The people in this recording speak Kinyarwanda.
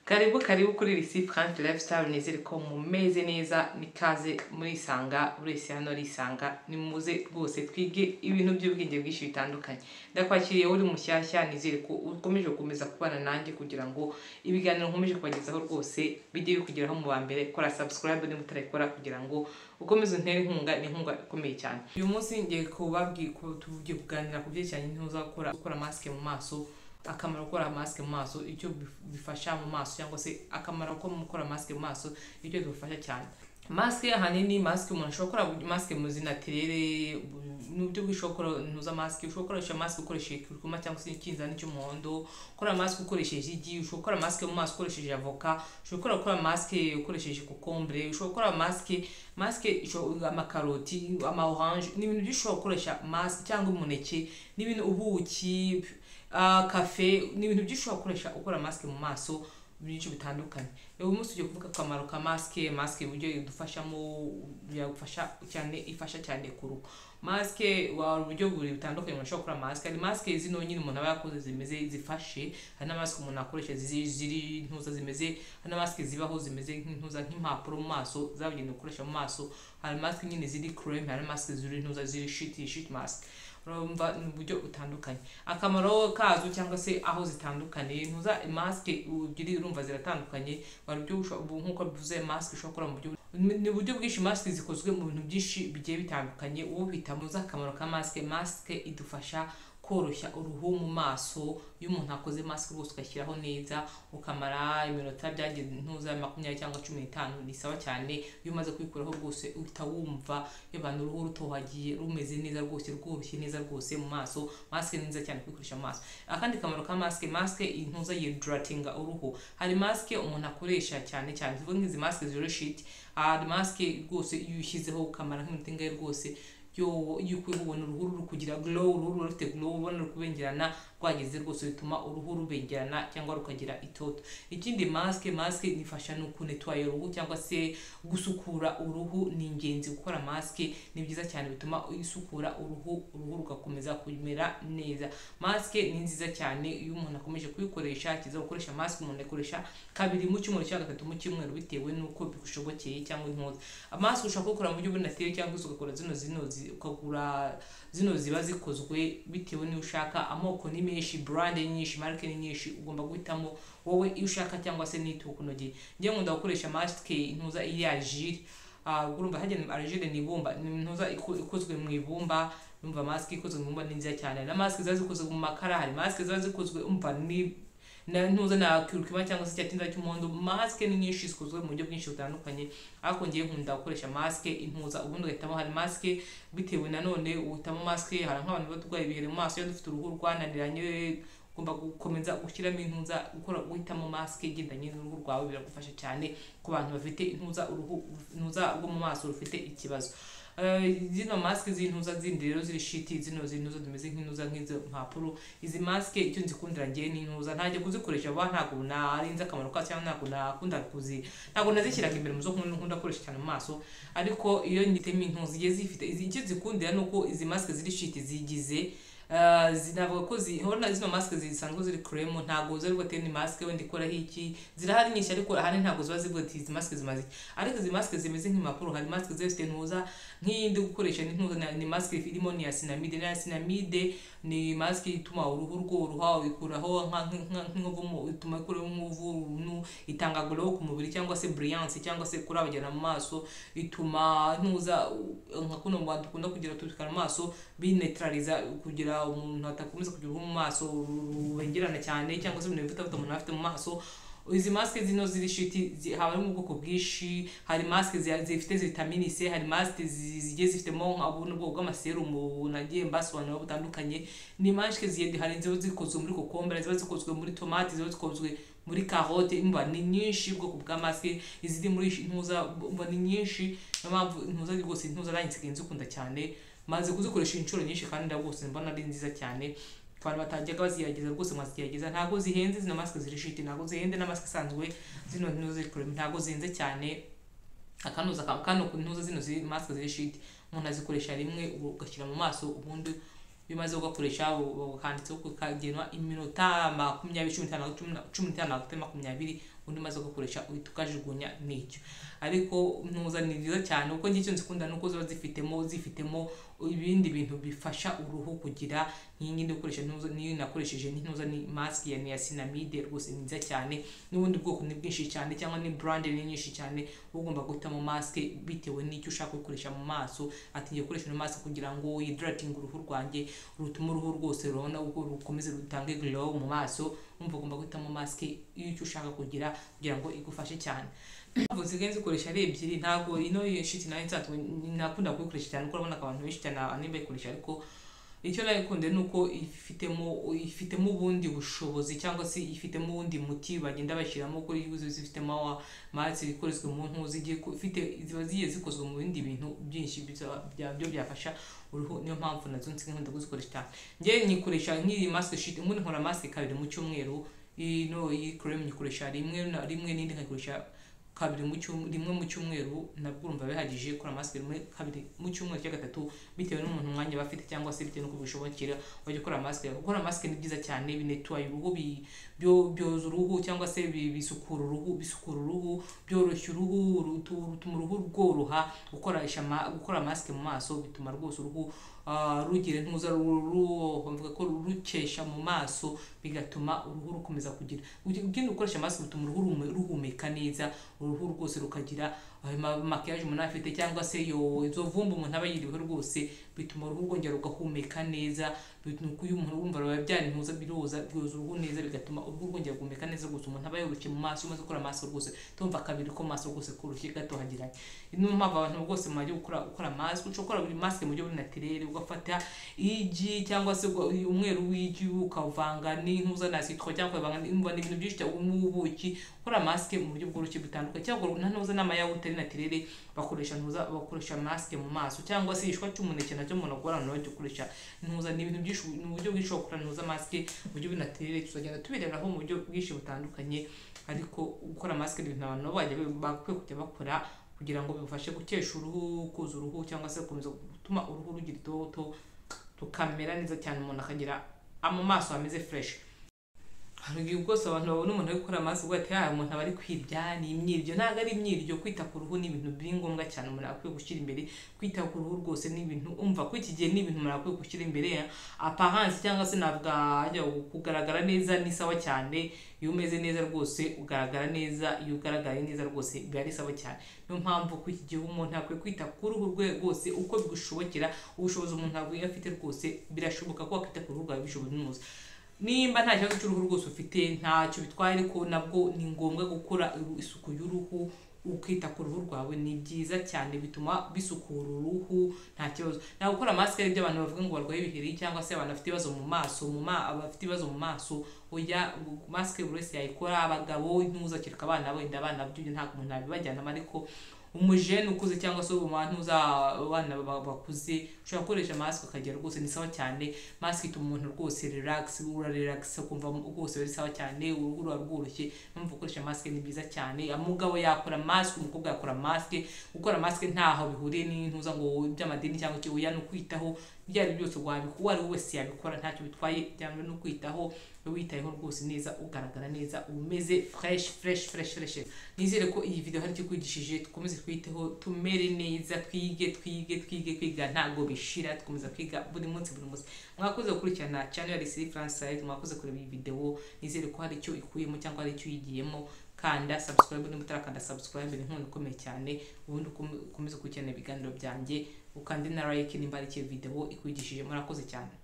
Karibu kuri Risi France Lifestyle, nizere ko mumeze neza, nikaze muri Isanga, urese hano risanga, nimuze rwose twige ibintu by'ubwenge bwinshi bitandukanye. Ndakwakiriye uri mushyashya, nizere ko ukomeje gukomeza kubana nanjye kugira ngo ibiganiro nkomeje kubagezaho rwose bijye bikugeraho mu bambere. Kora subscribe niba utarayikora kugira ngo ukomeze untere inkunga, ni inkunga ikomeye cyane. Uyu munsi ngiye kubabwira ko tugiye kuganira ku byerekeranye n'intuza gukora mask mu maso, akamaro gukora mask mu maso, icyo bifasha mu maso, cyangwa se akamaro ko gukora mask mu maso, icyo bifasha cyane. Mask ahanini mask umuntu ashobora gukora mask mu zinaterere n'ubyo bwishokora ntuza mask, ushobora gukoresha mask ukoresheje kuruma cyangwa se ikinzani cy'umuhondo, ukora mask ukoresheje igi, ushobora gukora mask mu maso ukoresheje avoka, ushobora gukora mask ukoresheje kokombure, ushobora gukora mask amakaroti, ama orange, n'ibintu byishobora gukoresha mask, cyangwa umuneke, n'ibintu ubuki, cafe, n'ibintu byishobora gukoresha ukora mask mu maso byinshi bitandukanye. Uyu munsi tugiye kuvuga akamaro ka mask uburyo idufashamo, yagufasha cyane, ifasha cyane ku ruhu. Mask wa uburyo buri bitandukanye umuntu ashobora gukora mask. Hari mask zino nyine umuntu aba yakoze zimeze zifashe, hari na mask umuntu akoresha ziri ntuza zimeze, hari na mask zibaho zimeze nk'intuza nk'impapuro mu maso zabugenewe gukoresha mu maso, hari mask nyine ziri cream, hari mask ziri ntuza ziri sheet mask. Urumva ni uburyo butandukanye, akamaro kazo cyangwa se aho zitandukanye. Ntuza mask ugiri urumva ziratandukanye, warubyo nkuko bivuze mask ushobora gukora mu buryo ni uburyo bwinshi. Mask zikozwe mu bintu byinshi bigiye bitandukanye, uwo bitamu akamaro ka mask idufasha koroshya uruhu mu maso. Iyo umuntu akoze mask rwose ugashyiraho neza ukamara iminota byageze ntuza 20 cyangwa 15, ni sawa cyane. Iyo umaze kwikuraho rwose uhita wumva y'abantu uruhu rutohagiye rumeze neza rwose, rworoshye neza rwose mu maso. Mask ni nziza cyane kwikoresha mu maso. Akandi kamaro ka mask intuza yidratinga uruhu. Hari mask umuntu akoresha cyane zivuga nk'izi mask zero sheet, hari mask rwose iyo ushyizeho ukamara nk'iminota ingahe rwose yuko ubona uruhu ruri kugira glow, uruhu rufite glow, ubona rukubengerana rwageze rwose, bituma uruhu rubengerana cyangwa rukagira itoto. Ikindi mask nifasha no kunetwaya uruhu cyangwa se gusukura uruhu. Ni ingenzi gukora mask, ni byiza cyane, bituma isukura uruhu rugakomeza kumera neza. Mask ni nziza cyane iyo umuntu akomeje kuyikoresha. Kiza gukoresha mask umuntu akoresha kabiri mu cyumweru cyangwa gatatu mu cyumweru bitewe nuko bigushobokeye cyangwa intuza. Mask ushaka gukora mu buryo bunateye cyangwa ugakora ukagura zino ziba zikozwe bitewe niyo ushaka. Amoko ni menshi, brand nyinshi, marke ni nyinshi, ugomba guhitamo wowe iyo ushaka cyangwa se nitukunogeye. Ngiye nkunda gukoresha mask intuza iri agile, urumva hagene agile ni ibumba, intuza ikozwe mu ibumba. Urumva mask ikozwe mu ibumba ni nziza cyane. Na mask zazikozwe mu makara, hari mask zazikozwe umva ni na ntuza na kurukima cyangwa se cyatinda cy'umuhondo. Mask ni nyinshi zikozwe mu buryo bwinshi butandukanye, ariko ngiye nkunda gukoresha mask intuza. Ubundi ugahitamo, hari mask bitewe nanone uhitamo mask. Hari nk'abantu batwaye ibihere mu maso, iyo dufite uruhu rwananiranye ugomba gukomeza gushyiramo intuza, guhitamo mask igendanye n'uruhu rwawe biragufasha cyane. Ku bantu bafite intuza uruhu ntuza rwo mu maso rufite ikibazo, zino mask z'intuza zindi rero ziri sheet, zino zintuza zimeze nk'intuza nk'izo mpapuro. Izi mask icyo nzikundira ngiye n'intuza, ntajye kuzikoresha ntabwo narinze akamaro ka cyangwa ntabwo nazishyiraga imbere mu zo nkunda koresha cyane mu maso. Ariko iyo ngitemo intuza zigiye zifite icyo zikundira nuko izi mask ziri sheet zigize zinavuga ko zino mask zisanzwe ziri cream, ntago zari gutera ni mask wenda ikora iki. Zirahari nyinshi ariko ahari ntago ziba zivuga ati izi mask zimaze. Ariko izi mask zimeze nk'impapuro, hari mask zifite ntuza nk'indi gukoresha n'intuza. Ni mask irimo niacinamide. Niacinamide ni mask ituma uruhu rworoha, ikuraho nk'inkovu, ituma ikuraho nk'uvu, itanga glow ku mubiri cyangwa se brilliance cyangwa se kurabagirana mu maso. Ituma ntuza nka kuno mu bantu dukunda kugira tutukana mu maso, bineutraliza kugira umuntu atakomeza kugira uruhu mu maso rubengerana cyane cyangwa se ibintu bifite umuntu afite mu maso. Izi mask zino ziri sheet haba mu bwoko bwinshi. Hari mask zifite vitamine C, hari mask zigiye zifitemo nk'ubuno bwoko bw'amaserumu nagiye mbasobanura butandukanye. Ni mask hari ziba zikozwe muri kokombure, ziba zikozwe muri tomate, ziba zikozwe muri carotte. Imba ni nyinshi ubwoko bwa mask iziri muri ntuza, ni nyinshi. Mpamvu ntuza rwose ntuza ranyitse nzikunda cyane, maze kuzikoresha inshuro nyinshi kandi rwose mbona ari nziza cyane. Abantu batajyaga baziyageza rwose mwaziyageza, ntago zihenze. Zino mask ziri sheet ntago zihende, na mask isanzwe zino ntuza ziri cream ntago zihenze cyane. Akano ku ntuza zino mask ziri sheet umuntu azikoresha rimwe ugashyira mu maso, ubundi iyo umaze kugakoresha ukanditseho kukagenwa iminota 20 undi maze gukoresha uhita ukajugunya n'icyo. Ariko ntuza ni nziza cyane uko ngicyo nzikunda nuko ziba zifitemo ibindi bintu bifasha uruhu kugira nk'indi gukoresha ntuza niyo nakoresheje ntuza ni mask ya niacinamide rwose ni nziza cyane. N'ubundi bwoko ni bwinshi cyane cyangwa ni brand ni nyinshi cyane ugomba guhitamo mask bitewe n'icyo ushaka gukoresha mu maso. Ati ngiye gukoresha mask kugira ngo hydrating uruhu rwanjye rutuma uruhu rwose rubona uko rukomeze rutange glow mu maso. Umva ugomba guhitamo mask y'icyo ushaka kugira ngo igufashe cyane. Nzigaye zikoresha ari ebyiri ntago ino shiti nayo nsanzwe nakunda kuyikoresha cyane kuko urabona abantu benshi cyane animba ikoresha, ariko icyo nayikunde nuko ifitemo ubundi bushobozi cyangwa se ifitemo ubundi muti bagenda bashyiramo ko zifitemo amazi ikorezwe mu ntu ziba zigiye zikozwe mu bindi bintu byinshi byo byafasha uruhu. Niyo mpamvu nazo nkunda kuzikoresha cyane. Njye nyikoresha nk'iri mask sheet umuntu nkora mask kabiri mu cyumweru, iyi cream nyikoresha rimwe n'indi nkayikoresha rimwe mu cyumweru. Nabwo urumva bihagije gukora mask rimwe kabiri mu cyumweru cya gatatu bitewe n'umuntu umwanya bafite cyangwa se bitewe n'uko bishobokera wajya gukora mask. Gukora mask ni byiza cyane, binetwaye uruhu, byoza uruhu cyangwa se bisukura uruhu, byoroshya uruhu, rutuma uruhu rworoha. Gukora mask mu maso bituma rwose uruhu rugira ntuza mvuga ko rukesha mu maso, bigatuma uruhu rukomeza kugira ugenda ukoresha mask bituma uruhu ruhumeka neza, uruhu rwose rukagira makiyaje umuntu afite cyangwa se izo vumbi umuntu aba yiriwe rwose, bituma uruhu rwongera rugahumeka neza. Nuko uyu umuntu wumva byari ntuza byoza uruhu neza, bigatuma uruhu rwongera guhumeka neza rwose. Umuntu aba yoroshye mu maso umaze gukora mask rwose tumva kabiri ko maso rwose kurushye gato hagiranye. Niyo mpamvu abantu rwose mwaje gukora mask, ushobora gukora mask mu buryo buri naturel, ugafata igi cyangwa se umweru w'igi ukavanga n'intuza na citron cyangwa ukavanga n'ibintu byinshi ubuki. Gukora mask mu buryo bworoshye bitandukanye, cyangwa ntuza n'amayawuta ari naturel bakoresha mask mu maso, cyangwa se ishwa cy'umuneke nacyo umuntu akora no gukoresha ntuza n'ibintu byinshi mu buryo bwinshi gukora ntuza mask mu buryo buri naturel. Tuzagenda tubireberaho mu buryo bwinshi butandukanye, ariko gukora mask ni ibintu abantu bakwiye kujya bakora kugira ngo bifashe gukesha uruhu, kuza uruhu cyangwa se gukomeza gutuma uruhu rugira itoto tukamera neza cyane, umuntu akagira mu maso ameze fresh. Hari ubwose abantu babona umuntu ari gukora mask ubwo ati umuntu aba ari kwirya ni imyiryo. Ntago ari imyiryo. Kwita ku ruhu ni ibintu biri ngombwa cyane umuntu akwiye gushyira imbere. Kwita ku ruhu rwose ni ibintu umva ko iki gihe ni ibintu umuntu akwiye gushyira imbere. Apparence cyangwa se navuga kugaragara neza ni sawa cyane. Iyo umeze neza rwose ugaragara neza, iyo ugaragaye neza rwose biba ari sawa cyane. Niyo mpamvu ko iki gihe umuntu akwiye kwita ku ruhu rwe rwose uko bigushobokera. Ubushobozi umuntu afite rwose birashoboka ko wakita ku ruhu rwawe bishoboye neza. Nimba nta kibazo cy'uruhu rwose ufite ntacyo bitwaye, ariko nabwo ni ngombwa gukora isuku y'uruhu. Ukita ku ruhu rwawe ni byiza cyane, bituma bisukura uruhu nta kibazo. Na gukora mask ari byo abantu bavuga ngo barwaye ibiheri cyangwa se abantu bafite ibibazo mu maso abafite ibibazo mu maso, oya mask buri wese yayikora. Abagabo ntuza kireka abana byo nta umuntu abibajyana, ariko umujene ukuze cyangwa se umuntu abana bakuze ushobora gukoresha mask ukagera rwose ni sawa cyane. Mask ituma umuntu rwose relax kumva rwose bari sawa cyane, uruhu rworoshye. Mpamvu gukoresha mask ni byiza cyane. Umugabo yakora mask, umukobwa yakora mask. Gukora mask ntaho bihuriye n'intuza ngo by'amadini cyangwa cyo uya no kwitaho byari byose wabikora wese yabikora ntacyo bitwaye, cyangwa no kwitaho witayeho rwose neza ugaragara neza umeze fresh. Nizere ko iyi video hari icyo kwigishije. Tukomeze twiteho tumere neza, kwiga ntago bishira, tukomeza kwiga buri munsi. Mwakoze gukurikirana channel ya Siri France, mwakoze kureba iyi video. Nizere ko hari icyo ikuyemo cyangwa hari icyo yigiyemo. Kanda subscribe niba utarakanda subscribe, ni nk'umuntu ukomeye cyane. Ubundi ukomeze gukurikirana ibiganiro byanjye, ukandi na like nimba ari video ikwigishije. Murakoze cyane.